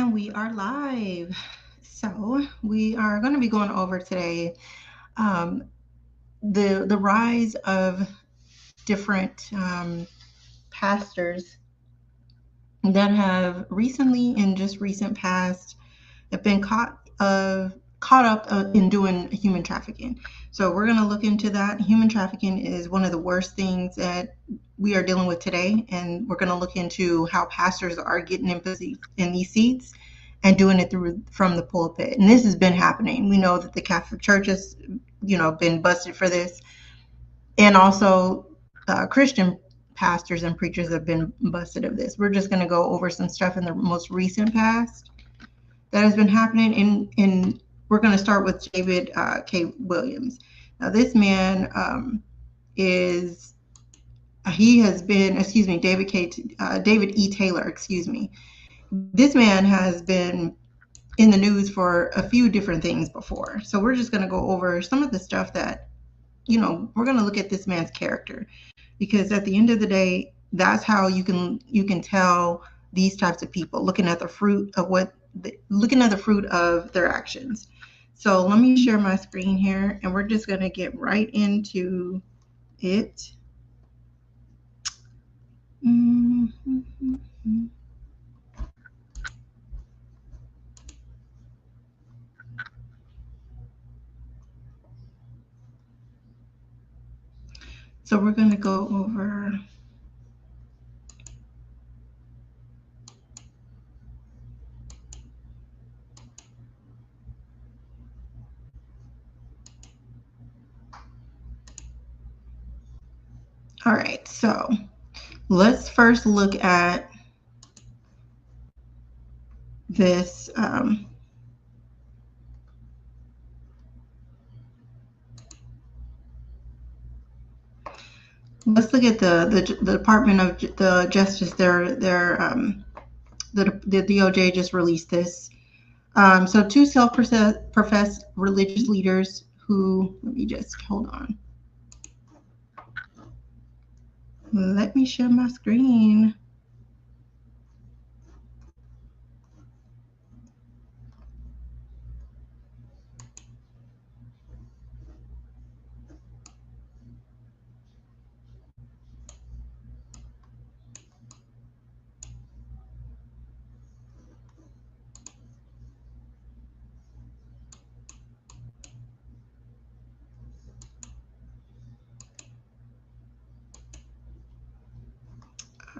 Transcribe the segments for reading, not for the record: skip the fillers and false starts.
And we are live. So we are going to be going over today the rise of different pastors that have recently, in just recent past, have been caught up in doing human trafficking. So we're going to look into that. Human trafficking is one of the worst things that we are dealing with today, and we're going to look into how pastors are getting in these seats and doing it from the pulpit. And this has been happening. We know that the Catholic Church has, been busted for this, and also Christian pastors and preachers have been busted of this. We're just going to go over some stuff in the most recent past that has been happening. In we're going to start with David K. Williams. Now, this man David E. Taylor, excuse me. This man has been in the news for a few different things before. So we're just going to go over some of the stuff that, we're going to look at this man's character, because at the end of the day, that's how you can tell these types of people, looking at the fruit of their actions. So let me share my screen here, and we're just going to get right into it. So we're going to go over all right, so let's first look at this let's look at the Department of the Justice. The DOJ just released this. So two self-professed religious leaders who, let me just hold on. Let me share my screen.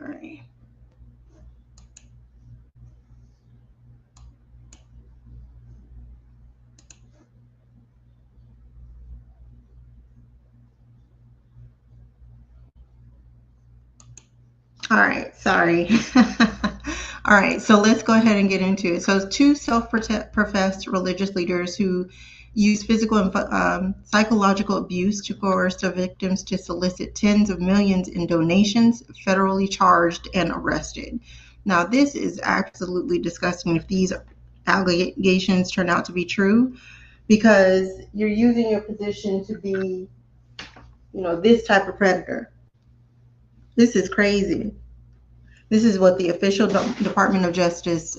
All right. All right, sorry. All right, so let's go ahead and get into it. So two self-professed religious leaders who use physical and psychological abuse to coerce their victims to solicit tens of millions in donations, federally charged and arrested. Now, this is absolutely disgusting if these allegations turn out to be true, because you're using your position to be, this type of predator. This is crazy. This is what the official Department of Justice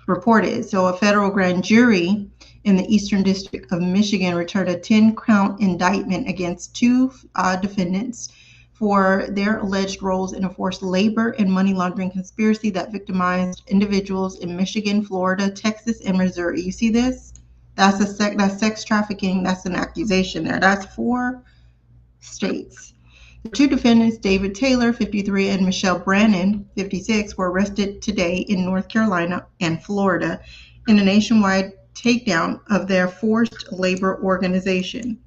reported. So a federal grand jury in the Eastern District of Michigan returned a 10-count indictment against two defendants for their alleged roles in a forced labor and money laundering conspiracy that victimized individuals in Michigan, Florida, Texas, and Missouri. You see this? That's sex trafficking. That's an accusation there. That's 4 states. The two defendants, David Taylor, 53, and Michelle Brannon, 56, were arrested today in North Carolina and Florida in a nationwide takedown of their forced labor organization.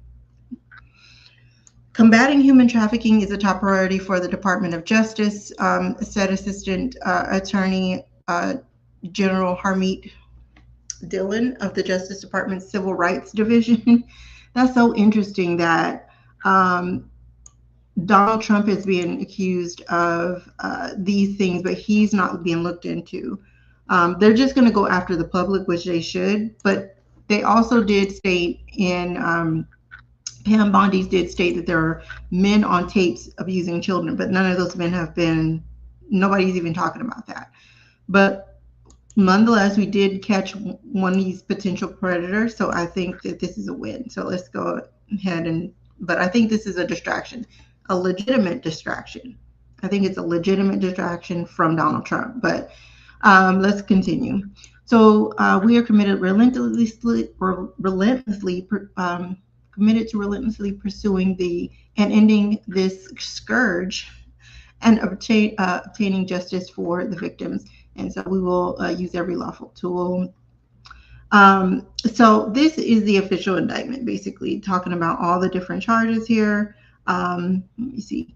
Combating human trafficking is a top priority for the Department of Justice, said Assistant Attorney General Harmeet Dillon of the Justice Department's Civil Rights Division. That's so interesting that Donald Trump is being accused of these things, but he's not being looked into. They're just going to go after the public, which they should. But they also did state in Pam Bondi did state that there are men on tapes abusing children, but none of those men have been. Nobody's even talking about that. But Nonetheless, we did catch one of these potential predators, so I think that this is a win. So let's go ahead but I think this is a distraction, a legitimate distraction. I think it's a legitimate distraction from Donald Trump, but let's continue. So we are committed to relentlessly pursuing and ending this scourge and obtaining justice for the victims. And so we will use every lawful tool. So this is the official indictment, basically talking about all the different charges here. Let me see.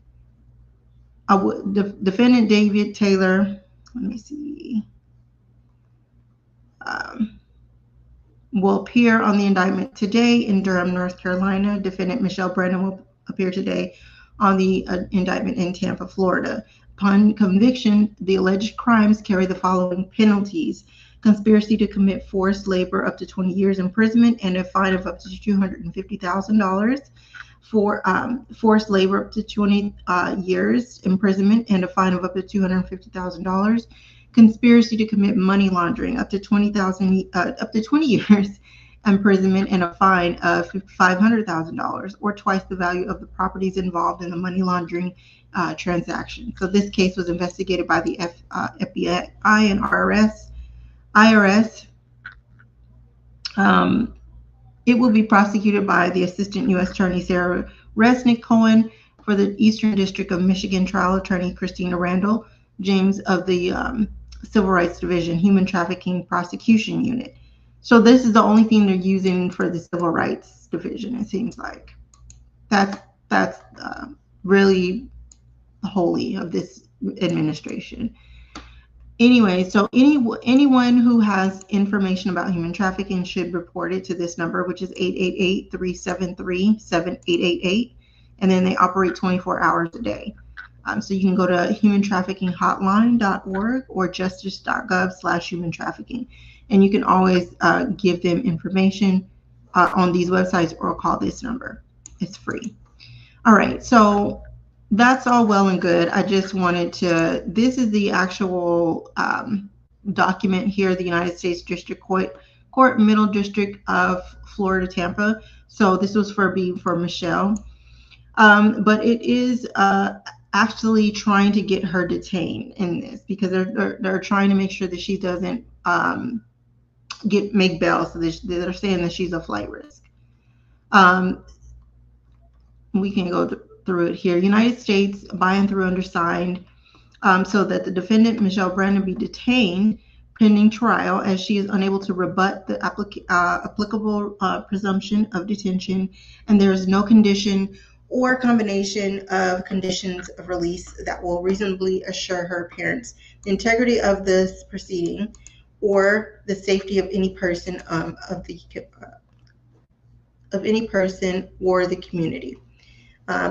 Defendant David Taylor, let me see, will appear on the indictment today in Durham, North Carolina. Defendant Michelle Brennan will appear today on the indictment in Tampa, Florida. Upon conviction, the alleged crimes carry the following penalties: conspiracy to commit forced labor up to 20 years imprisonment and a fine of up to $250,000. For forced labor up to 20 years imprisonment and a fine of up to $250,000. Conspiracy to commit money laundering up to 20 years imprisonment and a fine of $500,000 or twice the value of the properties involved in the money laundering transaction. So this case was investigated by the FBI and IRS. It will be prosecuted by the Assistant U.S. Attorney Sarah Resnick Cohen for the Eastern District of Michigan Trial Attorney Christina Randall James of the Civil Rights Division Human Trafficking Prosecution Unit. So this is the only thing they're using for the Civil Rights Division, it seems like. That's really holy of this administration. Anyway, so anyone who has information about human trafficking should report it to this number, which is 888-373-7888. And then they operate 24 hours a day. So you can go to humantraffickinghotline.org or justice.gov/human-trafficking. And you can always give them information on these websites or call this number. It's free. All right, so that's all well and good. I just wanted to, this is the actual document here, the United States District Court, Middle District of Florida, Tampa. So this was for Michelle. But it is actually trying to get her detained in this because they're trying to make sure that she doesn't make bail. So they're saying that she's a flight risk. We can go through it here. United States by and through undersigned so that the defendant Michelle Brennan be detained pending trial as she is unable to rebut the applicable presumption of detention, and there is no condition or combination of conditions of release that will reasonably assure her appearance, the integrity of this proceeding, or the safety of any person or the community.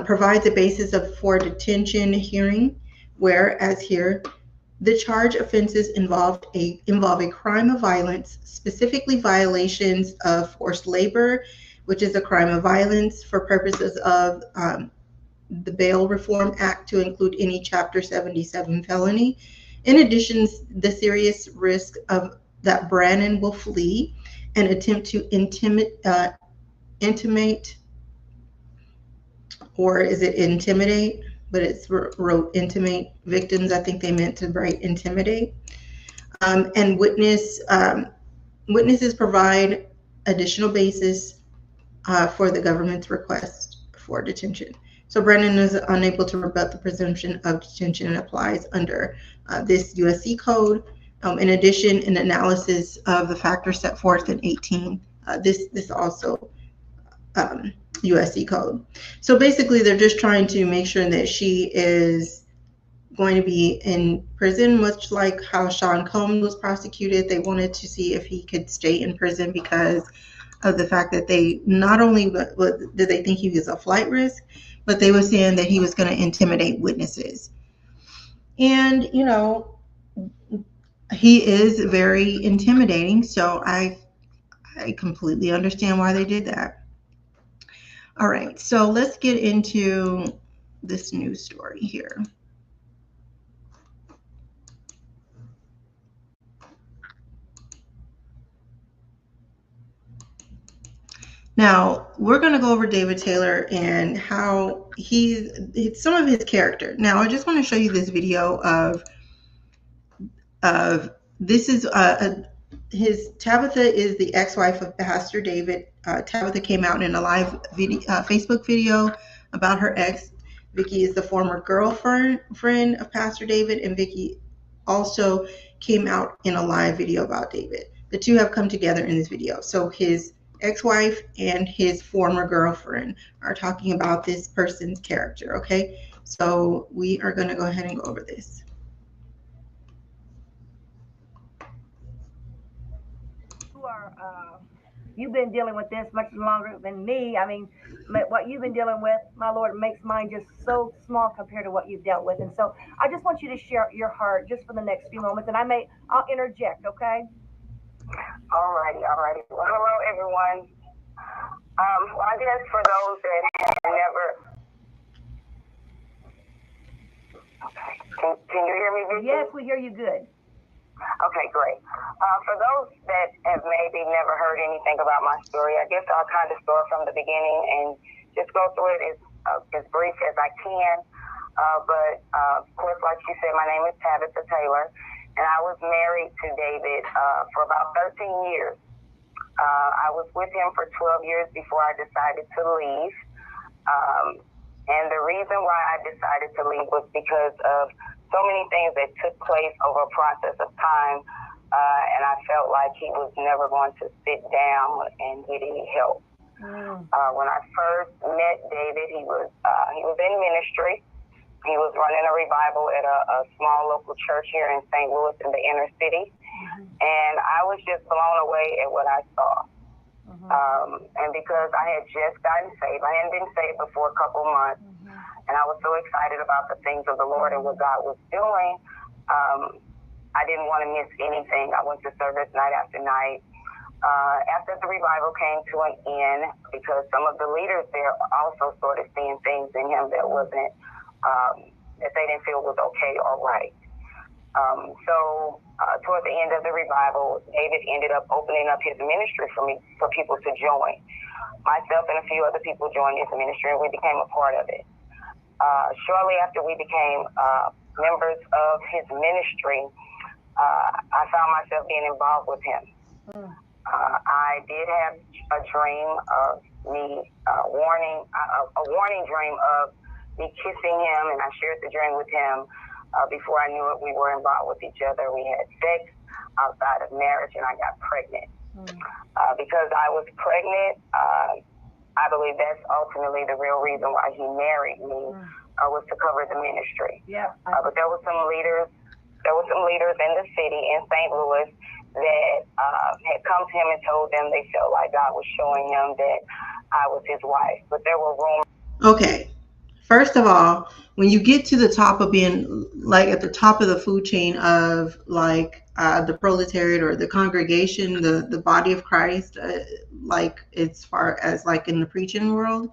Provides a basis for detention hearing, where, as here, the charge offenses involve a crime of violence, specifically violations of forced labor, which is a crime of violence for purposes of the Bail Reform Act to include any Chapter 77 felony. In addition, the serious risk of that Brennan will flee and attempt to intimidate, or is it intimidate? But it's wrote intimate victims. I think they meant to write intimidate. And witnesses provide additional basis for the government's request for detention. So Brennan is unable to rebut the presumption of detention and applies under this USC code. In addition, an analysis of the factors set forth in 18. This also USC code. So basically, they're just trying to make sure that she is going to be in prison, much like how Sean Combs was prosecuted. They wanted to see if he could stay in prison because of the fact that they not only did they think he was a flight risk, but they were saying that he was going to intimidate witnesses. And, you know, he is very intimidating. So I completely understand why they did that. All right, so let's get into this news story here. Now, we're going to go over David Taylor and how some of his character. Now, I just want to show you this video of this is his Tabitha is the ex-wife of Pastor David. Tabitha came out in a live video, Facebook video about her ex. Vicky is the former girlfriend of Pastor David, and Vicky also came out in a live video about David. The two have come together in this video. So his ex-wife and his former girlfriend are talking about this person's character, okay? So we are going to go ahead and go over this. You've been dealing with this much longer than me. I mean, what you've been dealing with, my Lord, makes mine just so small compared to what you've dealt with. And so I just want you to share your heart just for the next few moments, and I'll interject, okay? All righty. Well, hello, everyone. Well, I guess for those that have never... Okay. Can you hear me, Vicky? Yes, we hear you good. Okay, great. For those that have maybe never heard anything about my story, I guess I'll kind of start from the beginning and just go through it as brief as I can. But of course, like you said, my name is Tabitha Taylor, and I was married to David for about 13 years. I was with him for 12 years before I decided to leave. And the reason why I decided to leave was because of so many things that took place over a process of time, and I felt like he was never going to sit down and get any help. When I first met David, he was in ministry. He was running a revival at a small local church here in St. Louis in the inner city, and I was just blown away at what I saw. And because I had just gotten saved, I hadn't been saved but for a couple months, and I was so excited about the things of the Lord and what God was doing, I didn't want to miss anything. I went to service night after night. After the revival came to an end, because some of the leaders there also started seeing things in him that wasn't, that they didn't feel was okay or right. So toward the end of the revival, David ended up opening up his ministry for people to join. Myself and a few other people joined his ministry, and we became a part of it. Shortly after we became members of his ministry, I found myself being involved with him. I did have a dream of me a warning dream of me kissing him, and I shared the dream with him. Before I knew it, we were involved with each other. We had sex outside of marriage, and I got pregnant. Because I was pregnant, I believe that's ultimately the real reason why he married me, was to cover the ministry. But there were some leaders in the city in St. Louis that had come to him and told them they felt like God was showing him that I was his wife. But there were rumors. Okay. First of all, when you get to the top of being like at the top of the food chain of like the proletariat or the congregation, the body of Christ, like as far as like in the preaching world,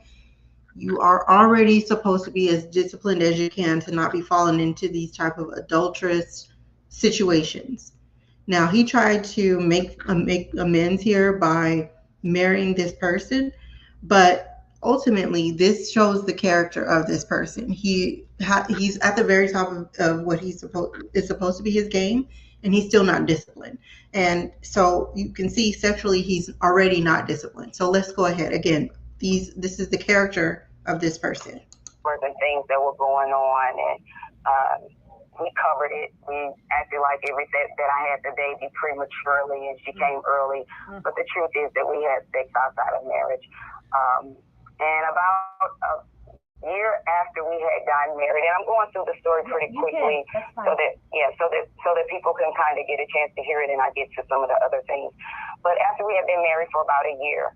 you are already supposed to be as disciplined as you can to not be falling into these type of adulterous situations. Now, he tried to make amends here by marrying this person, but ultimately, this shows the character of this person. He's at the very top of what is supposed to be his game, and he's still not disciplined. And so you can see sexually, he's already not disciplined. So let's go ahead again. This is the character of this person. And things that were going on, and we covered it. We acted like everything that I had the baby prematurely, and she came early. But the truth is that we had sex outside of marriage. And about a year after we had gotten married, and I'm going through the story pretty quickly, so that people can kind of get a chance to hear it, and I get to some of the other things. But after we had been married for about a year,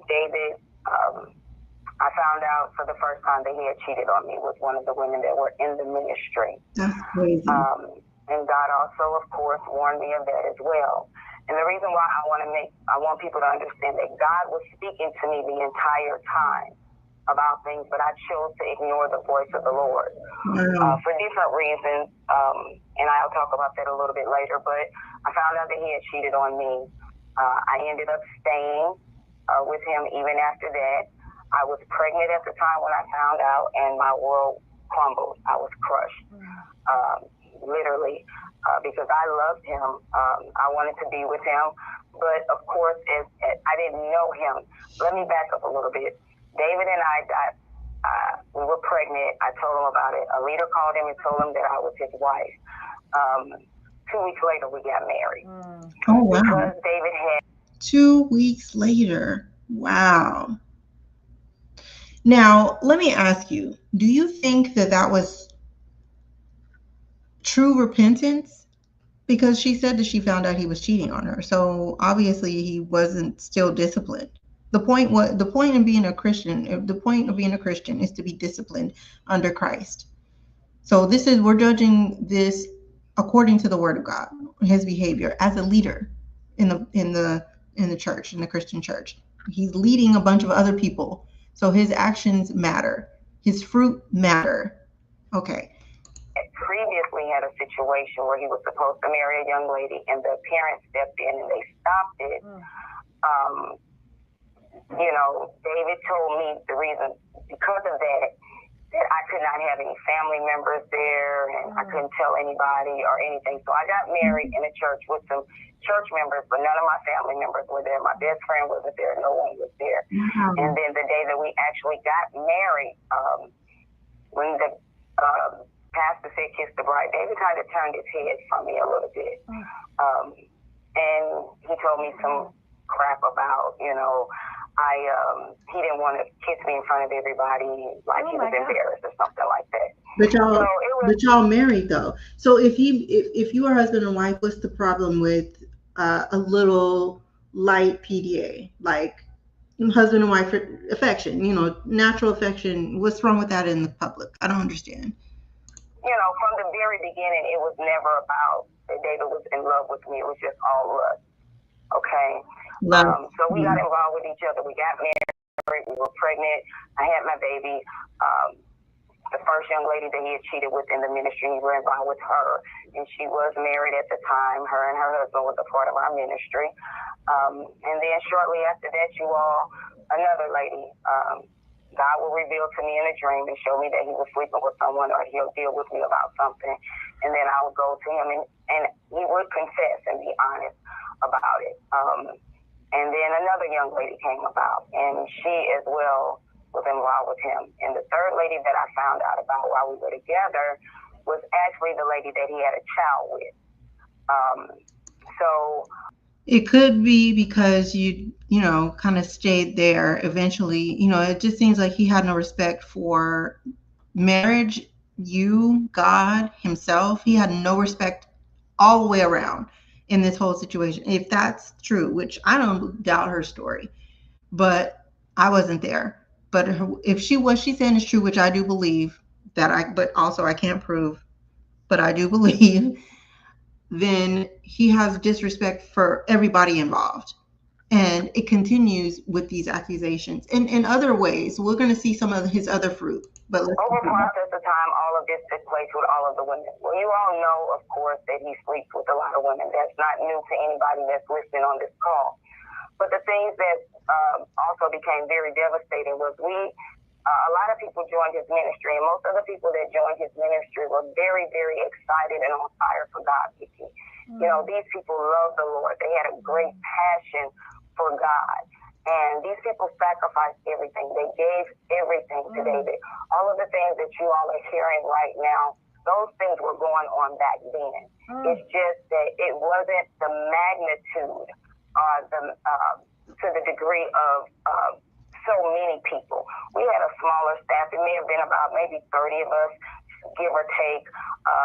David, I found out for the first time that he had cheated on me with one of the women that were in the ministry. That's crazy. And God also, of course, warned me of that as well. And the reason why I want people to understand that God was speaking to me the entire time about things, but I chose to ignore the voice of the Lord for different reasons. And I'll talk about that a little bit later. But I found out that he had cheated on me. I ended up staying with him even after that. I was pregnant at the time when I found out, and my world crumbled. I was crushed, literally, because I loved him. I wanted to be with him, but of course, I didn't know him. Let me back up a little bit. David and we were pregnant. I told him about it. A leader called him and told him that I was his wife. 2 weeks later, we got married. Oh, wow. Because David had 2 weeks later. Wow. Now, let me ask you, do you think that that was true repentance? Because she said that she found out he was cheating on her. So obviously he wasn't still disciplined. The point of being a Christian, the point of being a Christian is to be disciplined under Christ. So we're judging this according to the word of God, his behavior as a leader in the church, in the Christian church. He's leading a bunch of other people. So his actions matter. His fruit matter. Okay. previously had a situation where he was supposed to marry a young lady, and the parents stepped in and they stopped it. David told me the reason because of that I could not have any family members there, and I couldn't tell anybody or anything. So I got married in a church with some church members, but none of my family members were there. My best friend wasn't there. No one was there. And then the day that we actually got married, when the pastor said, "Kiss the bride," David kind of turned his head from me a little bit. And he told me some crap about, he didn't want to kiss me in front of everybody, like he was embarrassed or something like that. But y'all married though. So if you are husband and wife, what's the problem with a little light PDA, like husband and wife affection, natural affection? What's wrong with that in the public? I don't understand. From the very beginning, it was never about that David was in love with me. It was just all lust. Okay. So we got involved with each other. We got married. We were pregnant. I had my baby. The first young lady that he had cheated with in the ministry, we were involved with her, and she was married at the time. Her and her husband was a part of our ministry. And then shortly after that, another lady, God will reveal to me in a dream and show me that he was sleeping with someone, or he'll deal with me about something. And then I would go to him and he would confess and be honest about it. And then another young lady came about, and she as well was involved with him. And the third lady that I found out about while we were together was actually the lady that he had a child with. So it could be because you kind of stayed there eventually. It just seems like he had no respect for marriage, you, God, himself. He had no respect all the way around in this whole situation. If that's true, which I don't doubt her story, but I wasn't there. But if what she's saying is true, which I do believe, but also I can't prove, but I do believe, then he has disrespect for everybody involved. And it continues with these accusations. And in other ways, we're going to see some of his other fruit. But over the process of time, all of this took place with all of the women. Well, you all know, of course, that he sleeps with a lot of women. That's not new to anybody that's listening on this call. But the things that also became very devastating was a lot of people joined his ministry, and most of the people that joined his ministry were very, very excited and on fire for God. These people loved the Lord. They had a great passion for God. And these people sacrificed everything. They gave everything to David. All of the things that you all are hearing right now, those things were going on back then. It's just that it wasn't the magnitude to the degree of so many people. We had a smaller staff. It may have been about maybe 30 of us, give or take.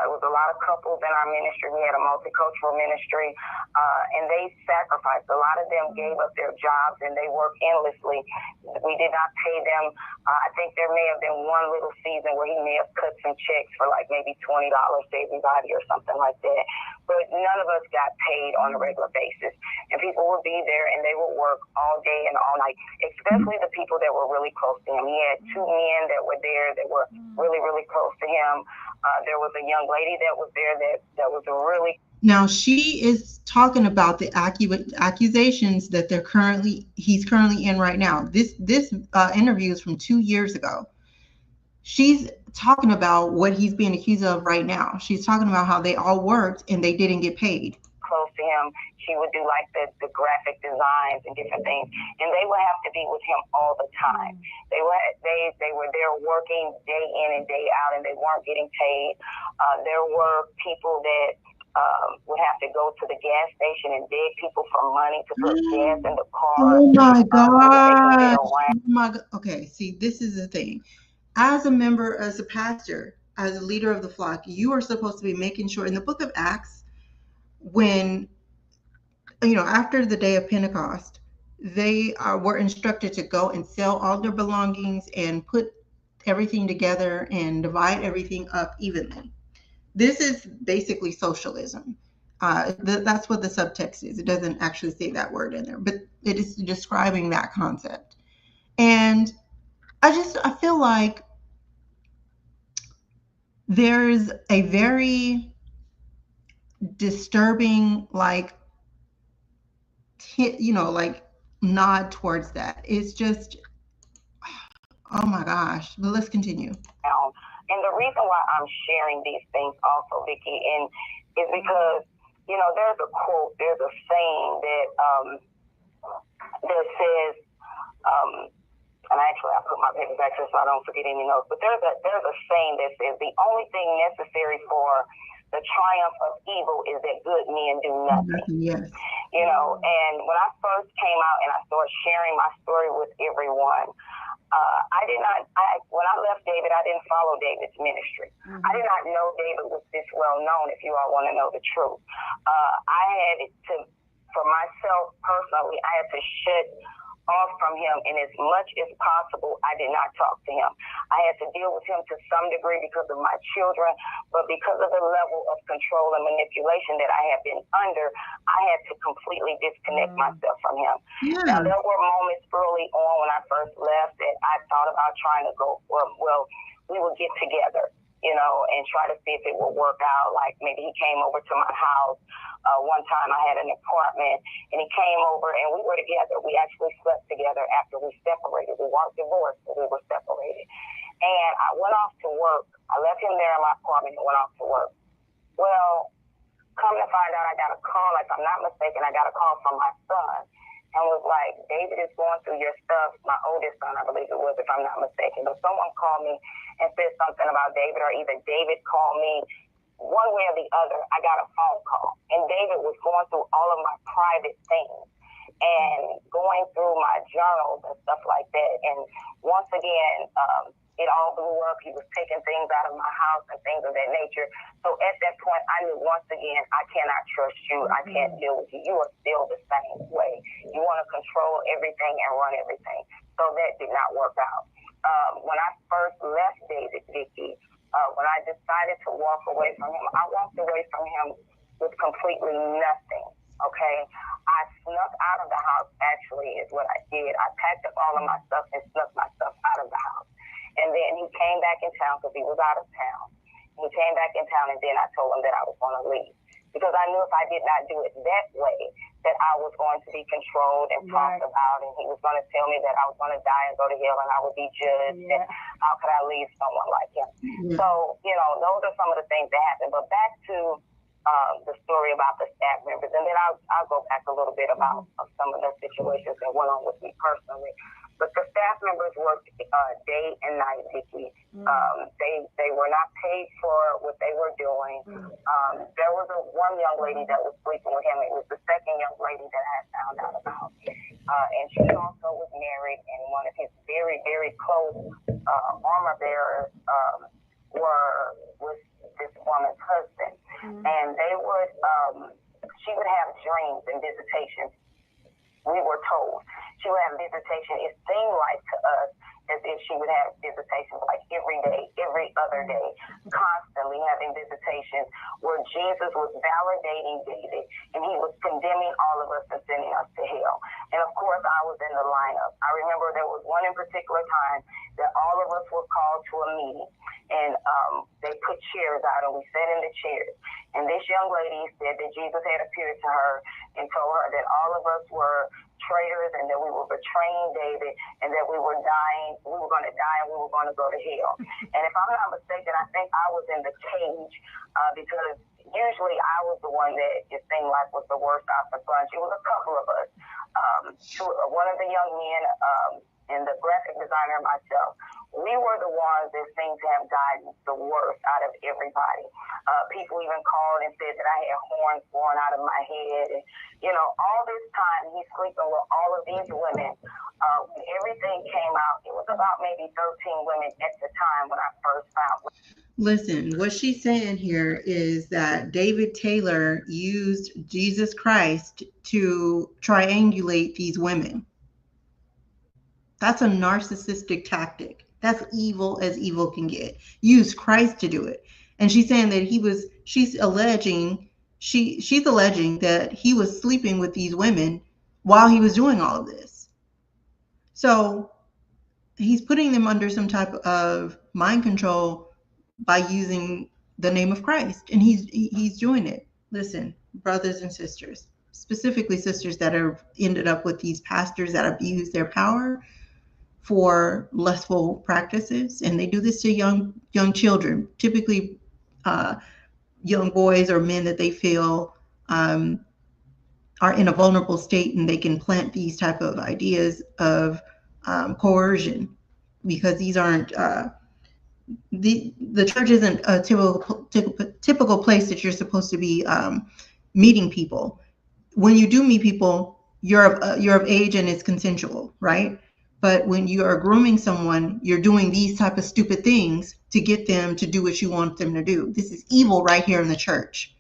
It was a lot of couples in our ministry. We had a multicultural ministry, and they sacrificed. A lot of them gave up their jobs, and they worked endlessly. We did not pay them. I think there may have been one little season where he may have cut some checks for like maybe $20 to everybody or something like that. But none of us got paid on a regular basis. And people would be there, and they would work all day and all night, especially the people that were really close to him. He had two men that were there that were really, really close to him. There was a young lady that was there that was a really. Now she is talking about the accusations that he's currently in right now. This interview is from 2 years ago. She's talking about what he's being accused of right now. She's talking about how they all worked and they didn't get paid. Close to him, she would do like the graphic designs and different things, and they would have to be with him all the time. They were there working day in and day out, and they weren't getting paid. There were people that would have to go to the gas station and beg people for money to put gas in the car. Oh my God! Oh my God! Okay, see, this is the thing. As a member, as a pastor, as a leader of the flock, you are supposed to be making sure. In the book of Acts, when, after the day of Pentecost, they were instructed to go and sell all their belongings and put everything together and divide everything up evenly. This is basically socialism. That's what the subtext is. It doesn't actually say that word in there, but it is describing that concept. And I feel like there's a very disturbing, like nod towards that. It's just, oh my gosh. But let's continue. And the reason why I'm sharing these things also, Vicki, is because, there's a quote, there's a saying that says, and actually I put my paper back here so I don't forget any notes, but there's a saying that says the only thing necessary for the triumph of evil is that good men do nothing. Yes. And when I first came out and I started sharing my story with everyone, when I left David, I didn't follow David's ministry. I did not know David was this well known, if you all want to know the truth. I had to, for myself personally, I had to shut off from him, and as much as possible, I did not talk to him. I had to deal with him to some degree because of my children, but because of the level of control and manipulation that I have been under, I had to completely disconnect myself from him. Yeah. Now, there were moments early on when I first left that I thought about trying to go, well, we would get together, and try to see if it would work out. Like maybe he came over to my house. One time I had an apartment, and he came over, and we were together. We actually slept together after we separated. We weren't divorced, but we were separated. And I went off to work. I left him there in my apartment and went off to work. Well, come to find out, I got a call, if I'm not mistaken, I got a call from my son, and was like, David is going through your stuff. My oldest son, I believe it was, if I'm not mistaken. But someone called me and said something about David, or either David called me. One way or the other, I got a phone call. And David was going through all of my private things and going through my journals and stuff like that. And once again, it all blew up. He was taking things out of my house and things of that nature. So at that point, I knew once again, I cannot trust you. I can't deal with you. You are still the same way. You want to control everything and run everything. So that did not work out. When I first left David, Vicki, when I decided to walk away from him, I walked away from him with completely nothing, okay? I snuck out of the house, actually, is what I did. I packed up all of my stuff and snuck my stuff out of the house. And then he came back in town because he was out of town. He came back in town, and then I told him that I was going to leave. Because I knew if I did not do it that way, that I was going to be controlled and talked about, and he was going to tell me that I was going to die and go to hell and I would be judged, and how could I leave someone like him? So, those are some of the things that happened. But back to the story about the staff members, and then I'll go back a little bit about some of the situations that went on with me personally. But the staff members worked day and night, Vicki. They were not paid for what they were doing. There was one young lady that was sleeping with him. It was the second young lady that I had found out about. And she also was married, and one of his very, very close armor bearers was this woman's husband. And they would, she would have dreams and visitations. We were told she would have visitation. It seemed like to us as if she would have visitations like every day, every other day, constantly having visitations where Jesus was validating David and he was condemning all of us and sending us to hell. And of course, I was in the lineup. I remember there was one in particular time that all of us were called to a meeting, and they put chairs out and we sat in the chairs. And this young lady said that Jesus had appeared to her and told her that all of us were traitors and that we were betraying David and that we were dying, we were going to die and we were going to go to hell. And if I'm not mistaken, I think I was in the cage because usually I was the one that it seemed like was the worst out the bunch. It was a couple of us. One of the young men and the graphic designer and myself, we were the ones that seemed to have gotten the worst out of everybody. People even called and said that I had horns growing out of my head. And, all this time he's sleeping with all of these women. When everything came out, it was about maybe 13 women at the time when I first found. Listen, what she's saying here is that David Taylor used Jesus Christ to triangulate these women. That's a narcissistic tactic. That's evil as evil can get. Use Christ to do it. And she's saying that she's alleging that he was sleeping with these women while he was doing all of this. So he's putting them under some type of mind control by using the name of Christ. And he's doing it. Listen, brothers and sisters, specifically sisters that have ended up with these pastors that abuse their power for lustful practices, and they do this to young children, typically young boys or men that they feel are in a vulnerable state, and they can plant these type of ideas of coercion, because these aren't the church isn't a typical place that you're supposed to be meeting people. When you do meet people, you're of age and it's consensual, right? But when you are grooming someone, you're doing these type of stupid things to get them to do what you want them to do. This is evil right here in the church.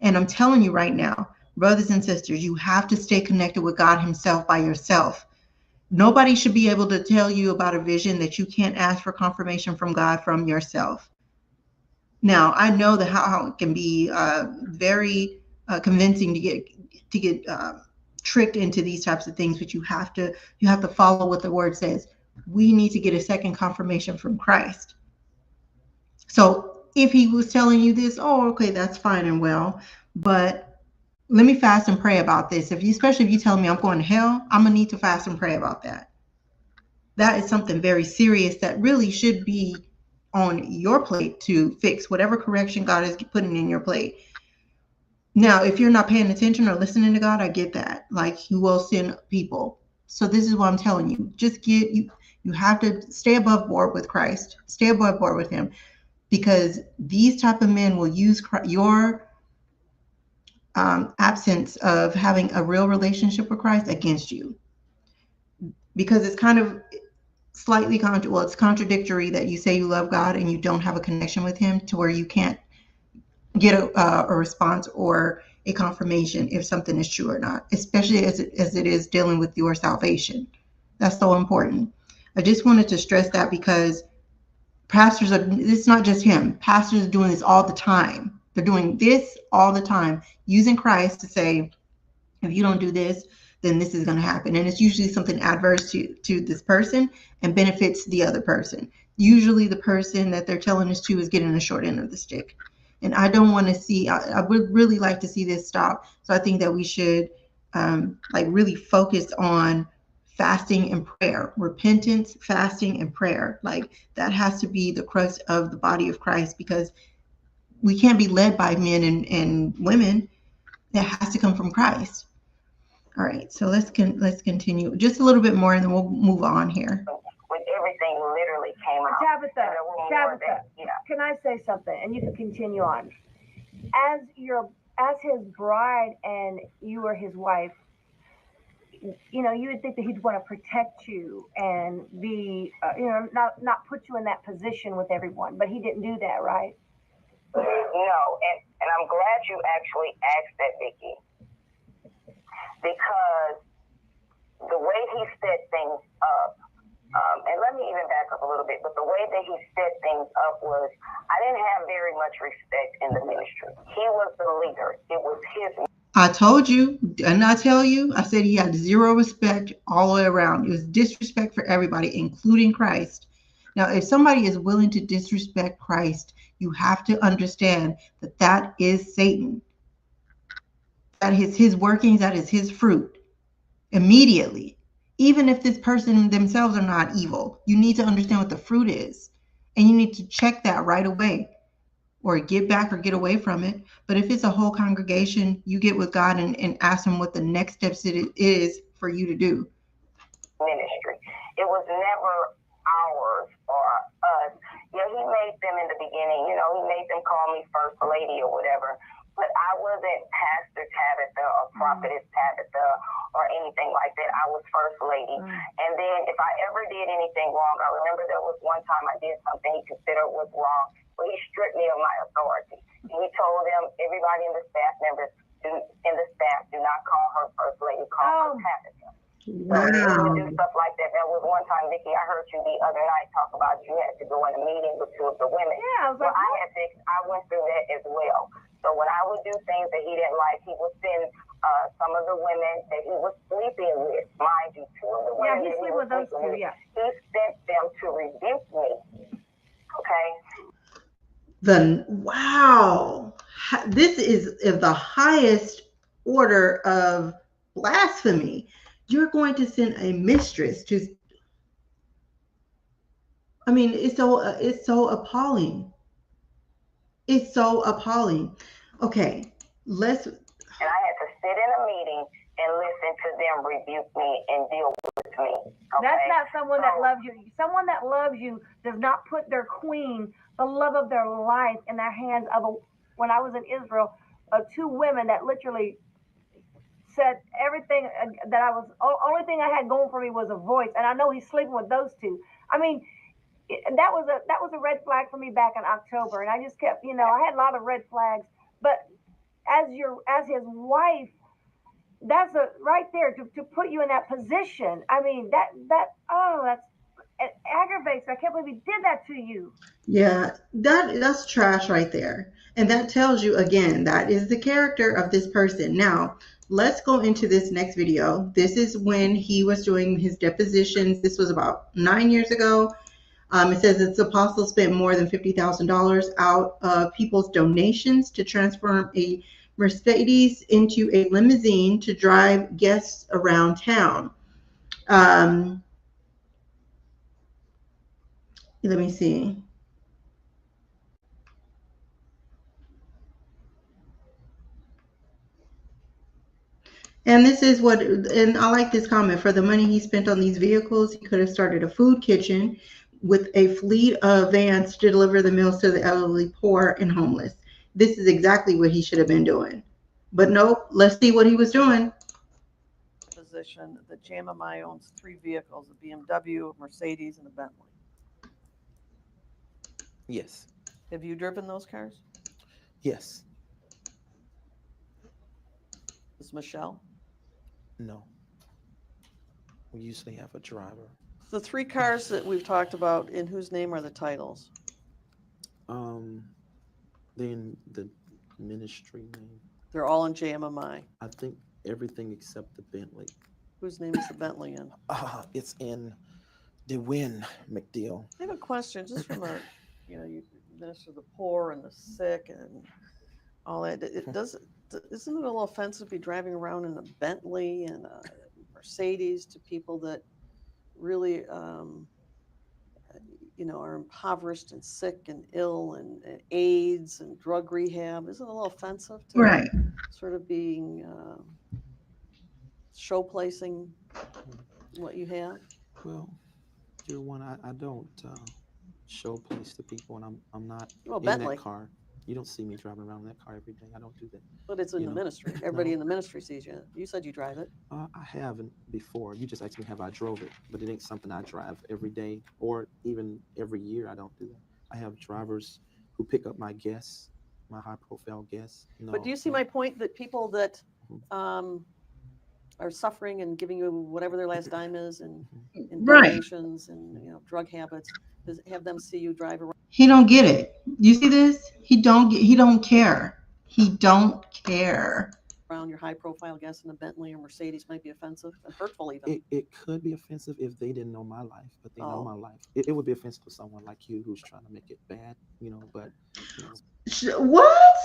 And I'm telling you right now, brothers and sisters, you have to stay connected with God himself by yourself. Nobody should be able to tell you about a vision that you can't ask for confirmation from God from yourself. Now, I know that how it can be very convincing to get tricked into these types of things, but you have to follow what the word says. We need to get a second confirmation from Christ. So if he was telling you this, oh, okay, that's fine and well, but let me fast and pray about this. Especially if you tell me I'm going to hell, I'm gonna need to fast and pray about that. That is something very serious that really should be on your plate to fix whatever correction God is putting in your plate. Now, if you're not paying attention or listening to God, I get that. Like, he will send people. So this is what I'm telling you. You have to stay above board with Christ. Stay above board with him, because these type of men will use your absence of having a real relationship with Christ against you. Because it's kind of slightly it's contradictory that you say you love God and you don't have a connection with him, to where you can't get a response or a confirmation if something is true or not, especially as it is dealing with your salvation. That's so important. I just wanted to stress that, because pastors it's not just him. Pastors are doing this all the time. They're doing this all the time, using Christ to say, if you don't do this, then this is going to happen. And it's usually something adverse to this person and benefits the other person. Usually the person that they're telling this to is getting the short end of the stick. And I don't want to see, I would really like to see this stop. So I think that we should really focus on fasting and prayer, repentance, fasting and prayer. Like, that has to be the crux of the body of Christ, because we can't be led by men and women. That has to come from Christ. All right, so let's continue just a little bit more, and then we'll move on here. When everything literally came out. Tabitha, yeah. Can I say something? And you can continue on. As his bride and you were his wife, you would think that he'd want to protect you and be, not put you in that position with everyone. But he didn't do that, right? No, and I'm glad you actually asked that, Vicki. Because the way he set things up, And let me even back up a little bit, but the way that he set things up was I didn't have very much respect in the ministry. He was the leader. It was his. I told you, didn't I tell you? I said he had zero respect all the way around. It was disrespect for everybody, including Christ. Now, if somebody is willing to disrespect Christ, you have to understand that that is Satan. That is his workings, that is his fruit. Immediately. Even if this person themselves are not evil, you need to understand what the fruit is. And you need to check that right away, or get back or get away from it. But if it's a whole congregation, you get with God and ask him what the next steps it is for you to do. Ministry. It was never ours or us. Yeah, he made them in the beginning, you know, he made them call me first lady or whatever. But I wasn't Pastor Tabitha or Prophetess Tabitha or anything like that. I was First Lady. And then if I ever did anything wrong, I remember there was one time I did something he considered was wrong, but he stripped me of my authority. And he told them, everybody in the staff members, do not call her First Lady, call her Tabitha. Wow. So he would do stuff like that. There was one time, Vicki, I heard you the other night talk about you had to go in a meeting with two of the women. Yeah, I was like, I went through that as well. So when I would do things that he didn't like, he would send some of the women that he was sleeping with, mind you, two of the women he that he sleep was with those sleeping two, with, yeah. he sent them to rebuke me. Okay? Wow. This is the highest order of blasphemy. You're going to send a mistress to, I mean, it's so appalling. It's so appalling. Okay, let's. And I had to sit in a meeting and listen to them rebuke me and deal with me. Okay? That's not someone that loves you. Someone that loves you does not put their queen, the love of their life, in the hands of when I was in Israel, two women that literally said everything that I was, only thing I had going for me was a voice. And I know he's sleeping with those two. I mean, that was a red flag for me back in October. And I just kept, I had a lot of red flags, but as his wife, that's right there to put you in that position. I mean, it aggravates. I can't believe he did that to you. Yeah, that's trash right there. And that tells you again, that is the character of this person. Now, let's go into this next video. This is when he was doing his depositions. This was about 9 years ago. It says its apostle spent more than $50,000 out of people's donations to transform a Mercedes into a limousine to drive guests around town. Let me see. And this is what, and I like this comment, for the money he spent on these vehicles, he could have started a food kitchen with a fleet of vans to deliver the meals to the elderly, poor, and homeless. This is exactly what he should have been doing. But nope, let's see what he was doing. Position that JMMI owns 3 vehicles, a BMW, a Mercedes, and a Bentley. Yes. Have you driven those cars? Yes. Is Michelle? No. We usually have a driver. The 3 cars that we've talked about, in whose name are the titles? Then the ministry name. They're all in JMMI. I think everything except the Bentley. Whose name is the Bentley in? It's in DeWin McDeal. I have a question, just from a, you minister the poor and the sick and all that. Isn't it a little offensive to be driving around in a Bentley and a Mercedes to people that really, are impoverished and sick and ill and AIDS and drug rehab? Isn't it a little offensive to Right. sort of being show placing what you have? Well, dear one, I don't show place to people, and I'm not in Bentley. that car. You don't see me driving around in that car every day. I don't do that. But it's in the ministry. Everybody in the ministry sees you. You said you drive it. I haven't before. You just asked me have I drove it, but it ain't something I drive every day or even every year. I don't do that. I have drivers who pick up my guests, my high-profile guests. But do you see my point that people that are suffering and giving you whatever their last dime is, and Right. donations and drug habits, have them see you drive around. He don't get it. You see this? He don't care. He don't care. Around your high-profile guests in a Bentley or Mercedes might be offensive and hurtful even. It could be offensive if they didn't know my life, but they know my life. It would be offensive to someone like you who's trying to make it bad, but. What?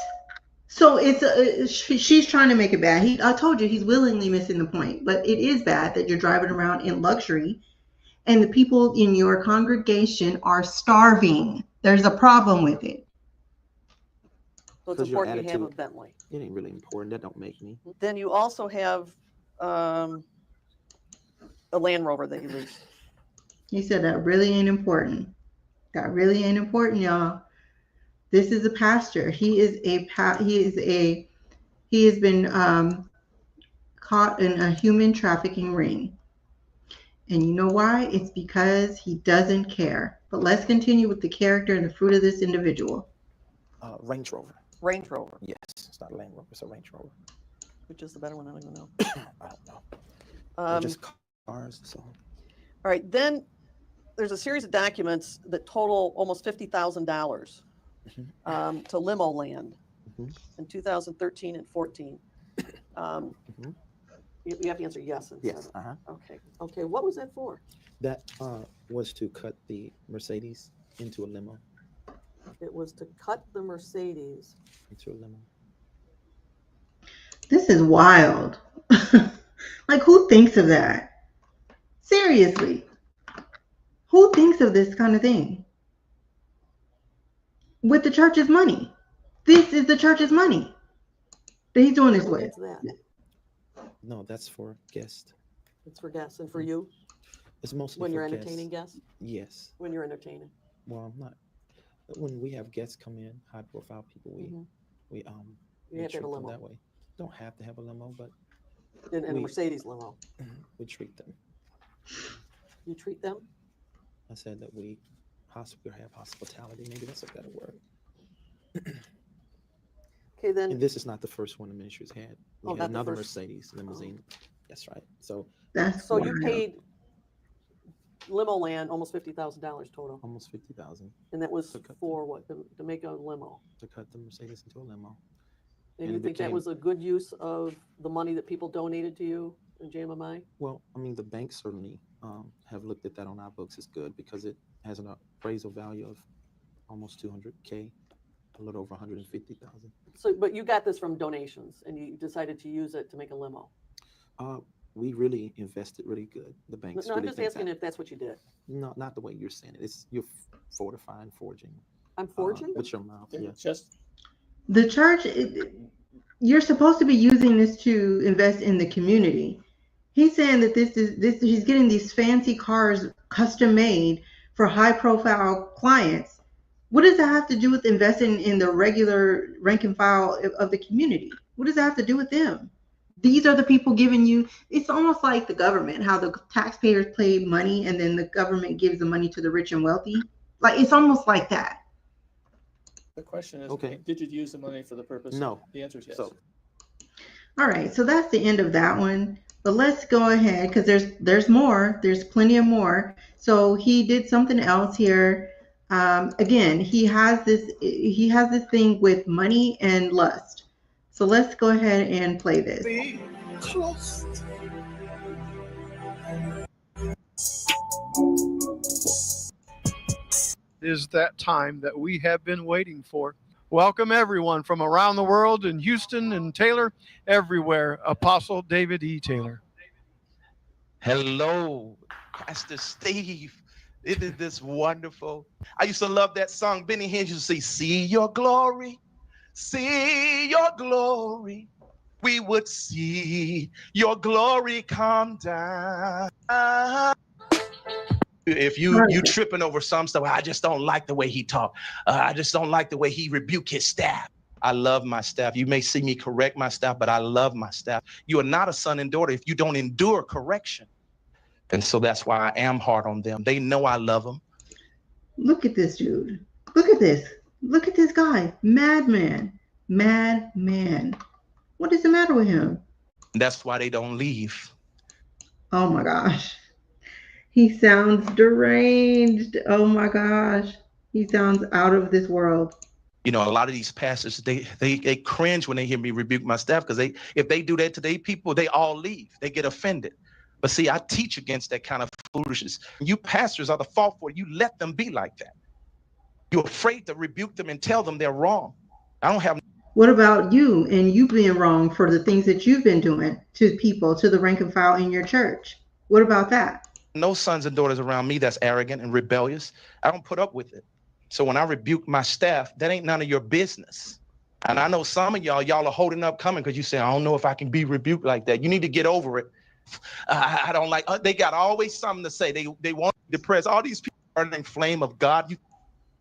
So it's she's trying to make it bad. I told you he's willingly missing the point, but it is bad that you're driving around in luxury and the people in your congregation are starving. There's a problem with it. So it's important you have a Bentley. It ain't really important. That don't make me. Then you also have a Land Rover that you lease. He said that really ain't important. That really ain't important, y'all. This is a pastor. He has been caught in a human trafficking ring. And you know why? It's because he doesn't care. But let's continue with the character and the fruit of this individual. Range Rover. Range Rover. Yes, it's not a Land Rover. It's a Range Rover. Which is the better one? I don't even know. I don't know. Just cars. So. All right. Then there's a series of documents that total almost $50,000 to limo land in 2013 and 14. You have to answer yes. Yes. Okay. What was that for? That was to cut the Mercedes into a limo. It was to cut the Mercedes into a limo. This is wild. Like, who thinks of that? Seriously. Who thinks of this kind of thing? With the church's money. This is the church's money that he's doing this with. No, that's for guests. It's for guests. And for you? It's mostly when for you're guests. Entertaining guests? Yes. When you're entertaining? Well, I'm not. When we have guests come in, high profile people, we you have to have a limo. That way. Don't have to have a limo, but in a Mercedes limo. We treat them. You treat them? I said that we have hospitality. Maybe that's a better word. Okay, then. And this is not the first one the ministry's had. We had another Mercedes limousine. That's right. So you paid limo land almost $50,000 total. Almost $50,000. And that was for what? To make a limo. To cut the Mercedes into a limo. And you think that was a good use of the money that people donated to you in JMMI? Well, I mean, the banks certainly have looked at that on our books as good because it has an appraisal value of almost $200K, a little over $150,000. So, but you got this from donations, and you decided to use it to make a limo. We really invested really good. The banks. No, really I'm just asking if that's what you did. No, not the way you're saying it. You're fortifying, forging. I'm forging with your mouth. Yeah. Just the church. You're supposed to be using this to invest in the community. He's saying that this. He's getting these fancy cars custom made for high profile clients. What does that have to do with investing in the regular rank and file of the community? What does that have to do with them? These are the people giving you. It's almost like the government, how the taxpayers pay money and then the government gives the money to the rich and wealthy. Like, it's almost like that. The question is, okay, did you use the money for the purpose? No. The answer is yes. So. All right, so that's the end of that one. But let's go ahead because there's more. There's plenty of more. So he did something else here. Again, he has this thing with money and lust. So let's go ahead and play this. Is that time that we have been waiting for. Welcome everyone from around the world in Houston and Taylor, everywhere. Apostle David E. Taylor. Hello, Pastor Steve. Isn't this wonderful? I used to love that song. Benny Hinn used to say, see your glory, see your glory. We would see your glory come down. If you tripping over some stuff, I just don't like the way he talked. I just don't like the way he rebuked his staff. I love my staff. You may see me correct my staff, but I love my staff. You are not a son and daughter if you don't endure correction. And so that's why I am hard on them. They know I love them. Look at this dude. Look at this. Look at this guy. Madman. Madman. What is the matter with him? That's why they don't leave. Oh my gosh. He sounds deranged. Oh my gosh. He sounds out of this world. You know, a lot of these pastors, they cringe when they hear me rebuke my staff, because if they do that to their people, they all leave. They get offended. But see, I teach against that kind of foolishness. You pastors are the fault for it. You let them be like that. You're afraid to rebuke them and tell them they're wrong. I don't have. What about you and you being wrong for the things that you've been doing to people, to the rank and file in your church? What about that? No sons and daughters around me that's arrogant and rebellious. I don't put up with it. So when I rebuke my staff, that ain't none of your business. And I know some of y'all are holding up coming because you say, I don't know if I can be rebuked like that. You need to get over it. I don't like, they got always something to say. They want to depress. All these people are in the flame of God.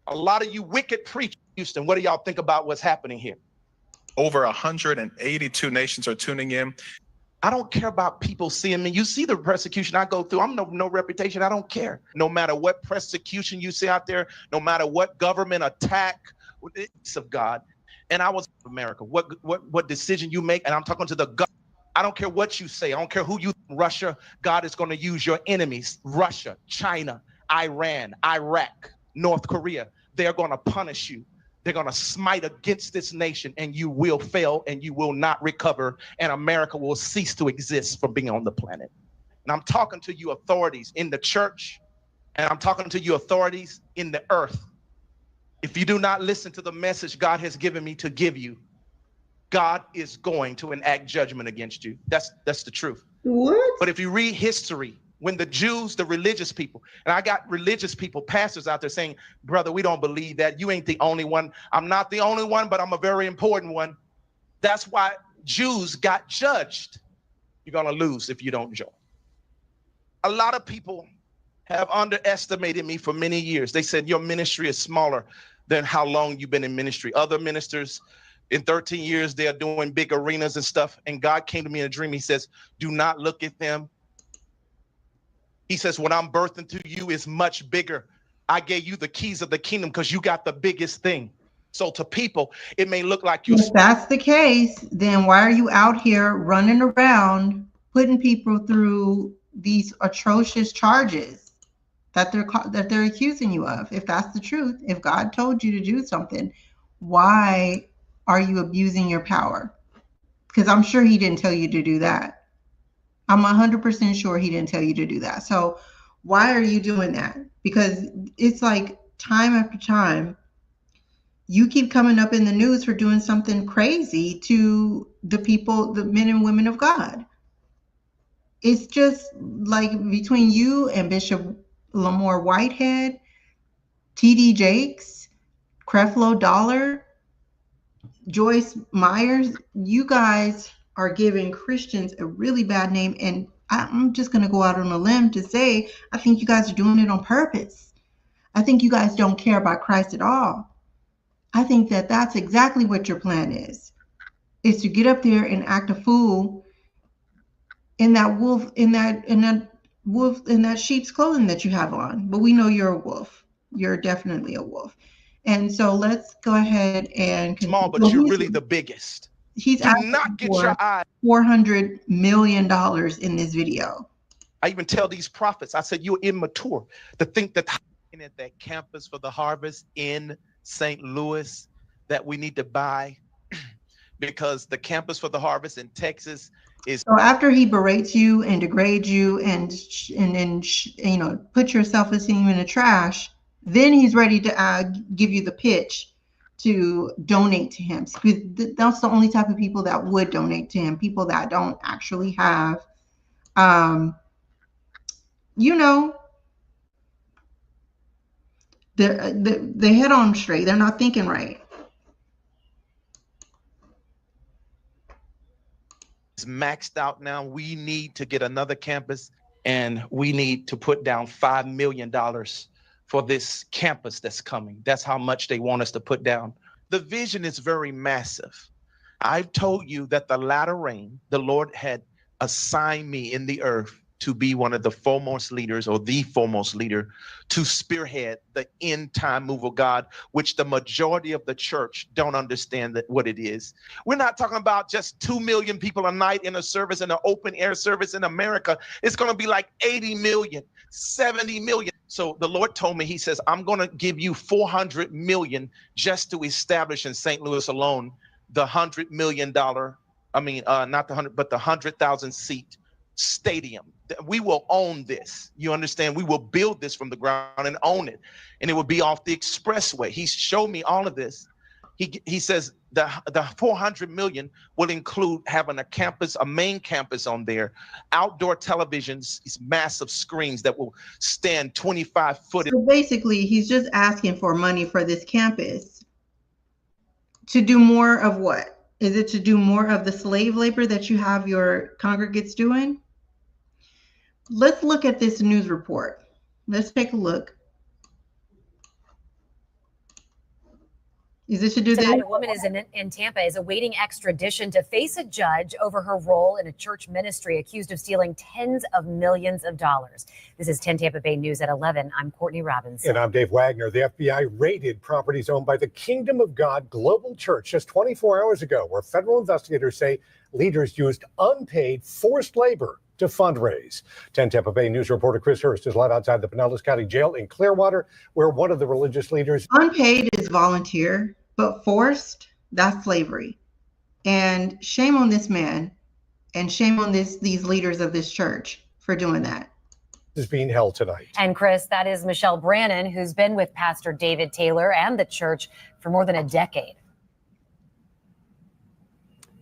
A lot of you wicked preachers, Houston, what do y'all think about what's happening here? Over 182 nations are tuning in. I don't care about people seeing me. You see the persecution I go through. I'm no reputation. I don't care. No matter what persecution you see out there, no matter what government attack, it's of God. And I was in America. What decision you make, and I'm talking to the government. I don't care what you say. I don't care who you, Russia. God is going to use your enemies. Russia, China, Iran, Iraq, North Korea. They're going to punish you. They're going to smite against this nation, and you will fail and you will not recover, and America will cease to exist from being on the planet. And I'm talking to you authorities in the church, and I'm talking to you authorities in the earth. If you do not listen to the message God has given me to give you, God is going to enact judgment against you. That's the truth. What? But if you read history, when the Jews, the religious people, and I got religious people, pastors out there saying, brother, we don't believe that. You ain't the only one. I'm not the only one, but I'm a very important one. That's why Jews got judged. You're going to lose if you don't join. A lot of people have underestimated me for many years. They said your ministry is smaller than how long you've been in ministry. Other ministers in 13 years, they're doing big arenas and stuff. And God came to me in a dream. He says, do not look at them. He says, what I'm birthing to you is much bigger. I gave you the keys of the kingdom because you got the biggest thing. So to people, it may look like you're. If that's the case, then why are you out here running around putting people through these atrocious charges that they're accusing you of? If that's the truth, if God told you to do something, why are you abusing your power? Because I'm sure he didn't tell you to do that. I'm 100% sure he didn't tell you to do that. So why are you doing that? Because it's like time after time, you keep coming up in the news for doing something crazy to the people, the men and women of God. It's just like between you and Bishop Lamore Whitehead, T.D. Jakes, Creflo Dollar, Joyce Myers, you guys are giving Christians a really bad name. And I'm just going to go out on a limb to say, I think you guys are doing it on purpose. I think you guys don't care about Christ at all. I think that that's exactly what your plan is to get up there and act a fool in that wolf, in that sheep's clothing that you have on. But we know you're a wolf. You're definitely a wolf. And so let's go ahead and continue. Small, but you're really the biggest. He's do not get your eye. $400 million in this video. I even tell these prophets, I said, you're immature to think that at that campus for the harvest in St. Louis that we need to buy because the campus for the harvest in Texas is. So after he berates you and degrades you and then put your self-esteem in the trash, then he's ready to give you the pitch to donate to him. That's the only type of people that would donate to him. People that don't actually have, they head on straight. They're not thinking right. It's maxed out now. We need to get another campus, and we need to put down $5 million for this campus that's coming. That's how much they want us to put down. The vision is very massive. I've told you that the latter rain, the Lord had assigned me in the earth to be one of the foremost leaders, or the foremost leader, to spearhead the end time move of God, which the majority of the church don't understand what it is. We're not talking about just 2 million people a night in a service, in an open air service in America. It's going to be like 80 million, 70 million. So the Lord told me, he says, I'm going to give you 400 million just to establish in St. Louis alone the $100 million, not the 100, but the 100,000 seat stadium. We will own this. You understand? We will build this from the ground and own it. And it will be off the expressway. He showed me all of this. He says the 400 million will include having a campus, a main campus on there, outdoor televisions, these massive screens that will stand 25 foot. So basically, he's just asking for money for this campus to do more of what? Is it to do more of the slave labor that you have your congregates doing? Let's look at this news report. Let's take a look. Is it to do this? Tonight, a woman is in Tampa is awaiting extradition to face a judge over her role in a church ministry, accused of stealing tens of millions of dollars. This is 10 Tampa Bay News at 11. I'm Courtney Robinson. And I'm Dave Wagner. The FBI raided properties owned by the Kingdom of God Global Church just 24 hours ago, where federal investigators say leaders used unpaid forced labor to fundraise. 10 Tampa Bay News reporter Chris Hurst is live outside the Pinellas County Jail in Clearwater, where one of the religious leaders... Unpaid is volunteer, but forced, that's slavery. And shame on this man, and shame on these leaders of this church for doing that. Is being held tonight. And Chris, that is Michelle Brannon, who's been with Pastor David Taylor and the church for more than a decade.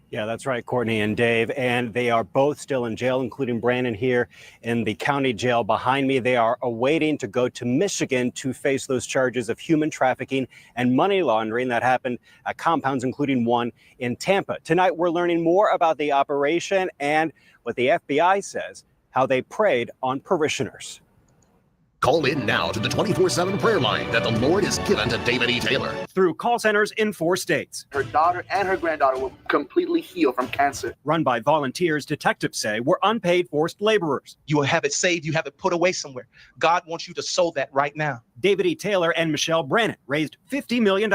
Yeah, that's right, Courtney and Dave. And they are both still in jail, including Brandon here in the county jail behind me. They are awaiting to go to Michigan to face those charges of human trafficking and money laundering that happened at compounds, including one in Tampa. Tonight, we're learning more about the operation and what the FBI says, how they preyed on parishioners. Call in now to the 24/7 prayer line that the Lord has given to David E. Taylor. Through call centers in 4 states. Her daughter and her granddaughter will completely heal from cancer. Run by volunteers, detectives say, were unpaid forced laborers. You will have it saved. You have it put away somewhere. God wants you to sow that right now. David E. Taylor and Michelle Brannon raised $50 million.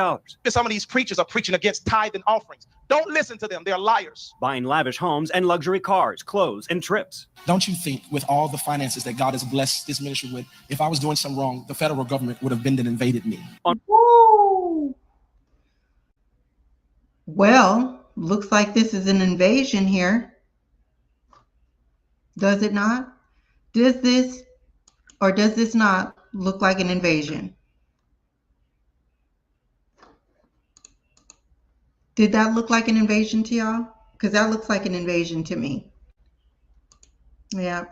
Some of these preachers are preaching against tithe and offerings. Don't listen to them. They're liars. Buying lavish homes and luxury cars, clothes, and trips. Don't you think with all the finances that God has blessed this ministry with, if I was doing something wrong, the federal government would have been and invaded me? Woo. Well, looks like this is an invasion here. Does it not? Does this or does this not look like an invasion? Did that look like an invasion to y'all? Because that looks like an invasion to me. Yeah.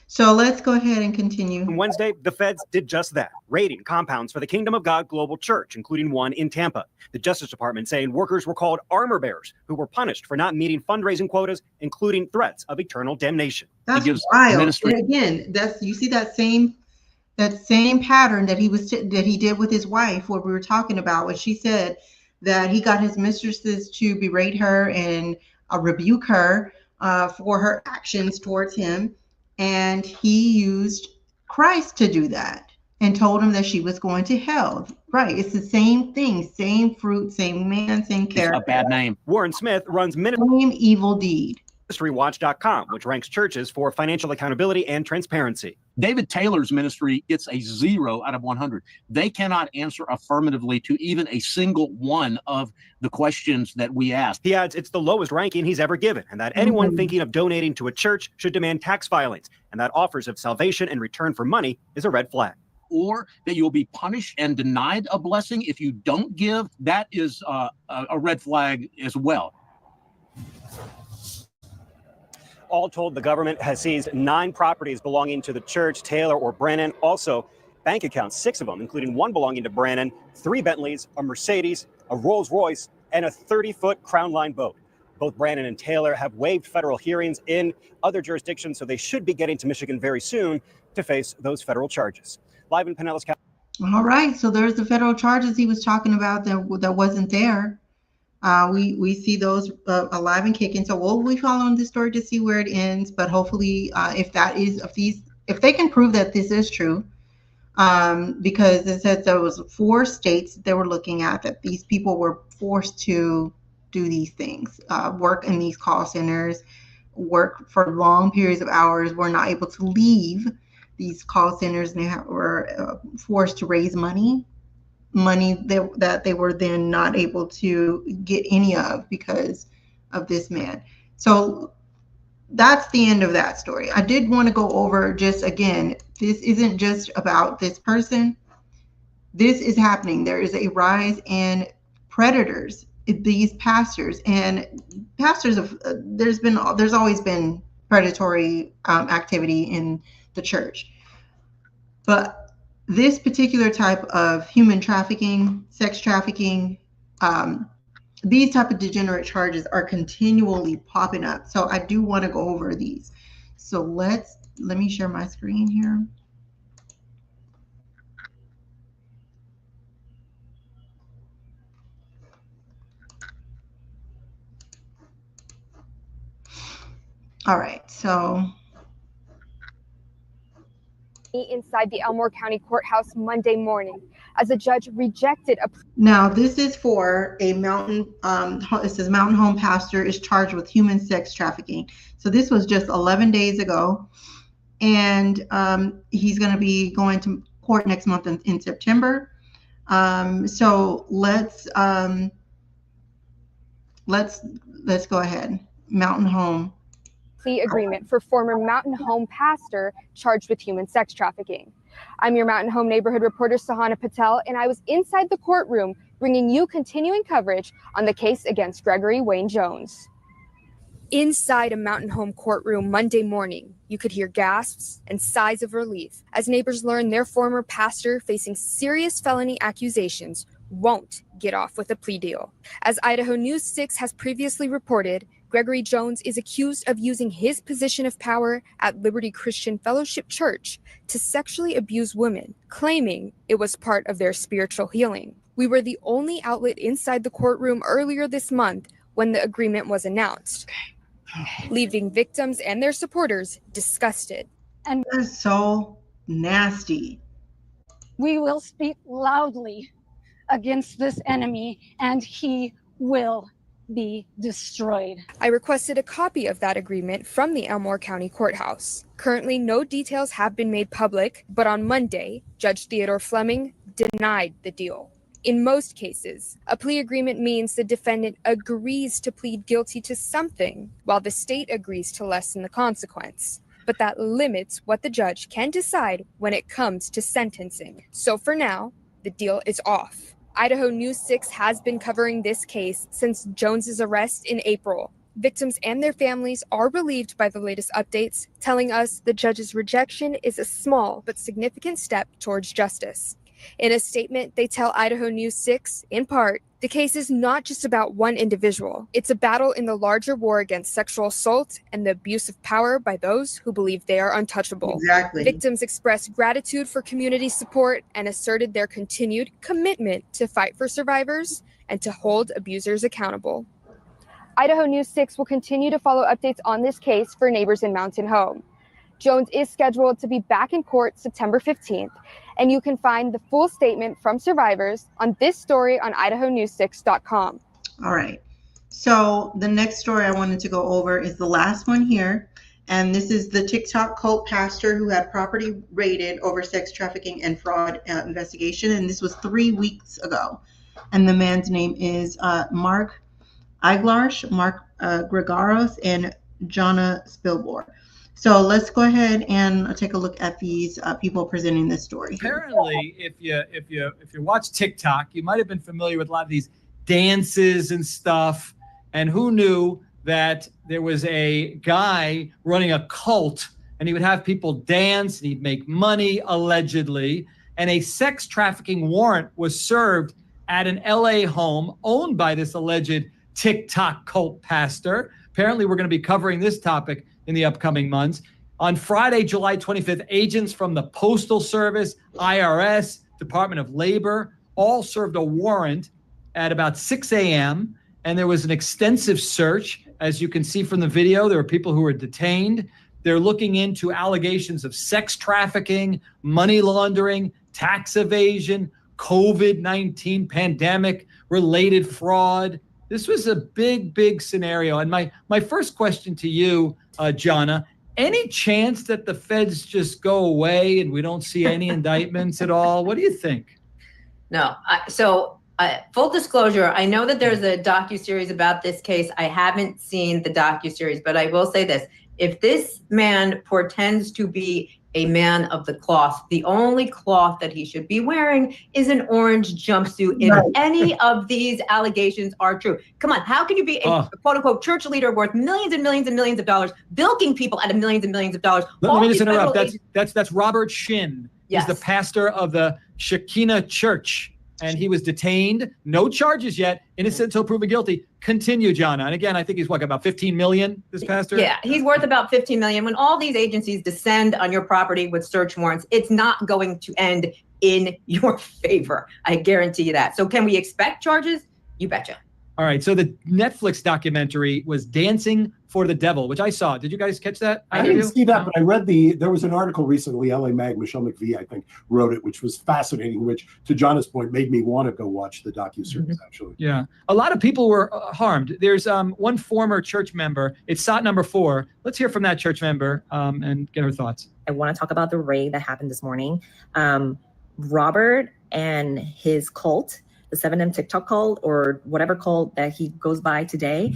So let's go ahead and continue. On Wednesday, the feds did just that, raiding compounds for the Kingdom of God Global Church, including one in Tampa. The Justice Department saying workers were called armor bearers who were punished for not meeting fundraising quotas, including threats of eternal damnation. That's wild. And again, you see that same pattern that he did with his wife, what we were talking about, when she said that he got his mistresses to berate her and rebuke her for her actions towards him. And he used Christ to do that and told him that she was going to hell. Right. It's the same thing, same fruit, same man, same character. A bad name. Warren Smith runs same evil deed. MinistryWatch.com, which ranks churches for financial accountability and transparency. David Taylor's ministry gets a 0 out of 100. They cannot answer affirmatively to even a single one of the questions that we ask. He adds it's the lowest ranking he's ever given, and that anyone thinking of donating to a church should demand tax filings, and that offers of salvation in return for money is a red flag. Or that you'll be punished and denied a blessing if you don't give, that is a red flag as well. All told, the government has seized 9 properties belonging to the church, Taylor or Brannon. Also, bank accounts, 6 of them, including one belonging to Brannon, 3 Bentleys, a Mercedes, a Rolls Royce, and a 30-foot Crown Line boat. Both Brannon and Taylor have waived federal hearings in other jurisdictions, so they should be getting to Michigan very soon to face those federal charges. Live in Pinellas County. All right, so there's the federal charges he was talking about that wasn't there. We see those alive and kicking. So we'll be following this story to see where it ends. But hopefully, if they can prove that this is true, because it says there was 4 states they were looking at that these people were forced to do these things, work in these call centers, work for long periods of hours, were not able to leave these call centers, and they were forced to raise money that they were then not able to get any of because of this man. So that's the end of that story. I did want to go over just again, this isn't just about this person. This is happening. There is a rise in predators, these pastors, and pastors of there's always been predatory activity in the church, but this particular type of human trafficking, sex trafficking, these type of degenerate charges are continually popping up. So I do want to go over these. So let me share my screen here. All right, so inside the Elmore County Courthouse Monday morning as a judge rejected a... Now, this is for a mountain, it says Mountain Home pastor is charged with human sex trafficking. So this was just 11 days ago, and he's going to be going to court next month in September. So let's go ahead. Mountain Home. Plea agreement for former Mountain Home pastor charged with human sex trafficking. I'm your Mountain Home neighborhood reporter, Sahana Patel, and I was inside the courtroom bringing you continuing coverage on the case against Gregory Wayne Jones. Inside a Mountain Home courtroom Monday morning, you could hear gasps and sighs of relief as neighbors learned their former pastor, facing serious felony accusations, won't get off with a plea deal. As Idaho News 6 has previously reported, Gregory Jones is accused of using his position of power at Liberty Christian Fellowship Church to sexually abuse women, claiming it was part of their spiritual healing. We were the only outlet inside the courtroom earlier this month when the agreement was announced, leaving victims and their supporters disgusted. And that is so nasty. We will speak loudly against this enemy, and he will be destroyed. I requested a copy of that agreement from the Elmore County Courthouse. Currently, no details have been made public, but on Monday, Judge Theodore Fleming denied the deal. In most cases, a plea agreement means the defendant agrees to plead guilty to something, while the state agrees to lessen the consequence. But that limits what the judge can decide when it comes to sentencing. So for now, the deal is off. Idaho News 6 has been covering this case since Jones's arrest in April. Victims and their families are relieved by the latest updates, telling us the judge's rejection is a small but significant step towards justice. In a statement, they tell Idaho News 6, in part, the case is not just about one individual. It's a battle in the larger war against sexual assault and the abuse of power by those who believe they are untouchable. Exactly. Victims expressed gratitude for community support and asserted their continued commitment to fight for survivors and to hold abusers accountable. Idaho News 6 will continue to follow updates on this case for neighbors in Mountain Home. Jones is scheduled to be back in court September 15th, and you can find the full statement from survivors on this story on idahonews6.com. All right. So the next story I wanted to go over is the last one here. And this is the TikTok cult pastor who had property raided over sex trafficking and fraud investigation. And this was 3 weeks ago. And the man's name is Mark Eiglarsh, Mark Gregaros, and Jonna Spilbor. So let's go ahead and take a look at these people presenting this story. Apparently, if you watch TikTok, you might have been familiar with a lot of these dances and stuff. And who knew that there was a guy running a cult, and he would have people dance, and he'd make money, allegedly. And a sex trafficking warrant was served at an LA home owned by this alleged TikTok cult pastor. Apparently, we're going to be covering this topic in the upcoming months. On Friday, July 25th, agents from the Postal Service, IRS, Department of Labor, all served a warrant at about 6 a.m. and there was an extensive search. As you can see from the video, there were people who were detained. They're looking into allegations of sex trafficking, money laundering, tax evasion, COVID-19 pandemic related fraud. This was a big, big scenario. And my first question to you, Jonna, any chance that the feds just go away and we don't see any indictments at all? What do you think? No. Full disclosure, I know that there's a docuseries about this case. I haven't seen the docuseries, but I will say this. If this man portends to be a man of the cloth, the only cloth that he should be wearing is an orange jumpsuit. If any of these allegations are true, come on, how can you be a quote unquote church leader worth millions and millions and millions of dollars, bilking people out of millions and millions of dollars? Let me just interrupt. That's Robert Shin. Yes. He's the pastor of the Shekinah Church, and he was detained. No charges yet. Innocent until proven guilty. Continue, Jonna. And again, I think he's about 15 million, this pastor? Yeah, he's worth about 15 million. When all these agencies descend on your property with search warrants, it's not going to end in your favor. I guarantee you that. So can we expect charges? You betcha. All right. So the Netflix documentary was Dancing for the Devil, which I saw. Did you guys catch that? I didn't see that, but I read there was an article recently, LA Mag, Michelle McVie, I think, wrote it, which was fascinating, which, to Jonna's point, made me want to go watch the docuseries, actually. Yeah. A lot of people were harmed. There's one former church member. It's SOT number 4. Let's hear from that church member and get her thoughts. I want to talk about the raid that happened this morning. Robert and his cult, the 7M TikTok cult, or whatever cult that he goes by today,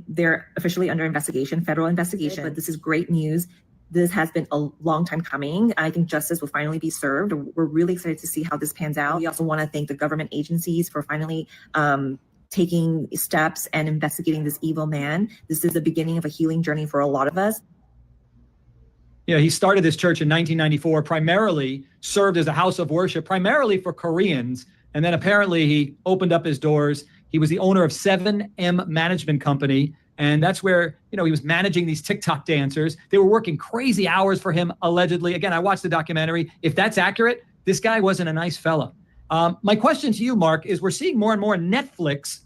they're officially under investigation, federal investigation. But this is great news. This has been a long time coming. I think justice will finally be served. We're really excited to see how this pans out. We also want to thank the government agencies for finally taking steps and investigating this evil man. This is the beginning of a healing journey for a lot of us. Yeah, he started this church in 1994, primarily served as a house of worship, primarily for Koreans. And then apparently he opened up his doors. He was the owner of 7M Management Company. And that's where, he was managing these TikTok dancers. They were working crazy hours for him, allegedly. Again, I watched the documentary. If that's accurate, this guy wasn't a nice fella. My question to you, Mark, is we're seeing more and more Netflix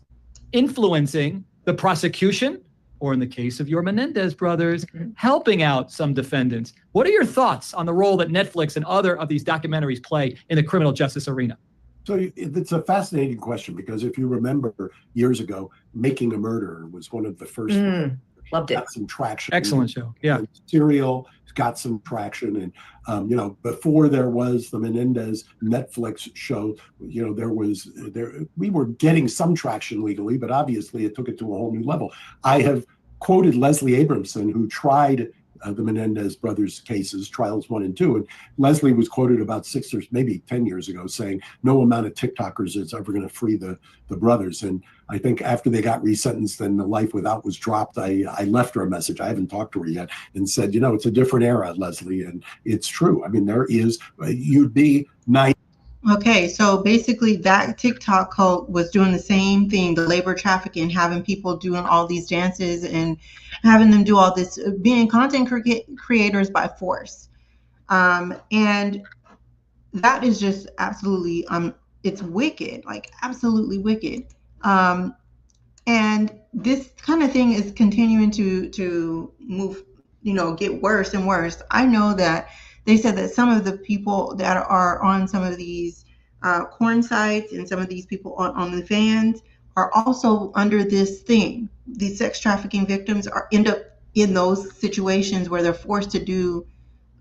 influencing the prosecution, or in the case of your Menendez brothers, helping out some defendants. What are your thoughts on the role that Netflix and other of these documentaries play in the criminal justice arena? So it's a fascinating question, because if you remember years ago, Making a Murderer was one of the first. Loved it. Got some traction. Excellent show. Yeah. Serial got some traction. And, before there was the Menendez Netflix show, we were getting some traction legally, but obviously it took it to a whole new level. I have quoted Leslie Abramson, who tried the Menendez brothers cases, trials 1 and 2. And Leslie was quoted about 6 or maybe 10 years ago saying, no amount of TikTokers is ever going to free the brothers. And I think after they got resentenced and the life without was dropped, I left her a message. I haven't talked to her yet, and said, it's a different era, Leslie. And it's true. I mean, you'd be nice. Okay, so basically that TikTok cult was doing the same thing, the labor trafficking, having people doing all these dances and having them do all this, being content creators by force. And that is just absolutely, it's wicked, like absolutely wicked. And this kind of thing is continuing to move, get worse and worse. I know that they said that some of the people that are on some of these Chron sites and some of these people on the vans are also under this thing. These sex trafficking victims end up in those situations where they're forced to do,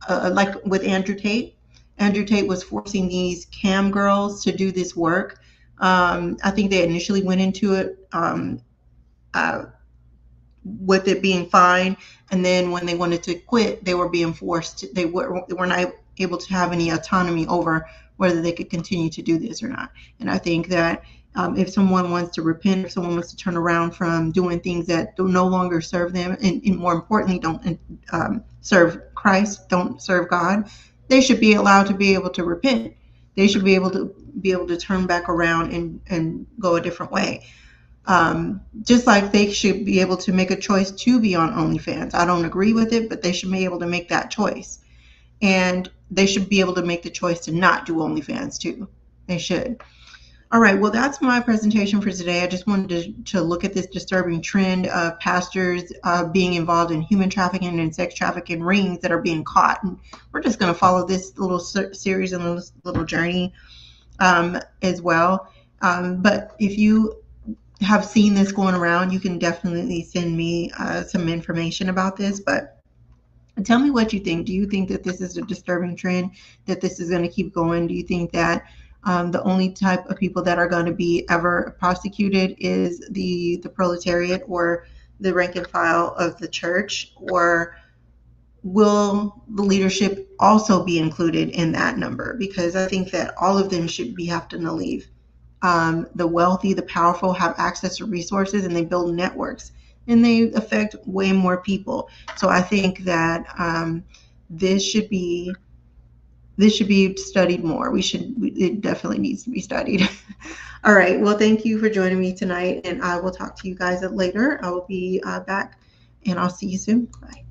like with Andrew Tate. Andrew Tate was forcing these cam girls to do this work. I think they initially went into it with it being fine, and then when they wanted to quit, they were being forced. They were not able to have any autonomy over whether they could continue to do this or not. And I think that if someone wants to repent, if someone wants to turn around from doing things that no longer serve them, and more importantly, don't serve Christ, don't serve God, they should be allowed to be able to repent. They should be able to turn back around and go a different way. Just like they should be able to make a choice to be on OnlyFans. I don't agree with it, but they should be able to make that choice. And they should be able to make the choice to not do OnlyFans too. They should. All right, well, that's my presentation for today. I just wanted to look at this disturbing trend of pastors being involved in human trafficking and sex trafficking rings that are being caught. And we're just going to follow this little series and little journey as well. But if you have seen this going around, you can definitely send me some information about this. But tell me what you think. Do you think that this is a disturbing trend, that this is going to keep going? Do you think that the only type of people that are going to be ever prosecuted is the proletariat or the rank and file of the church? Or will the leadership also be included in that number? Because I think that all of them should be have to leave. The wealthy, the powerful have access to resources, and they build networks, and they affect way more people. So I think that this should be studied more. It definitely needs to be studied. All right. Well, thank you for joining me tonight, and I will talk to you guys later. I will be back, and I'll see you soon. Bye.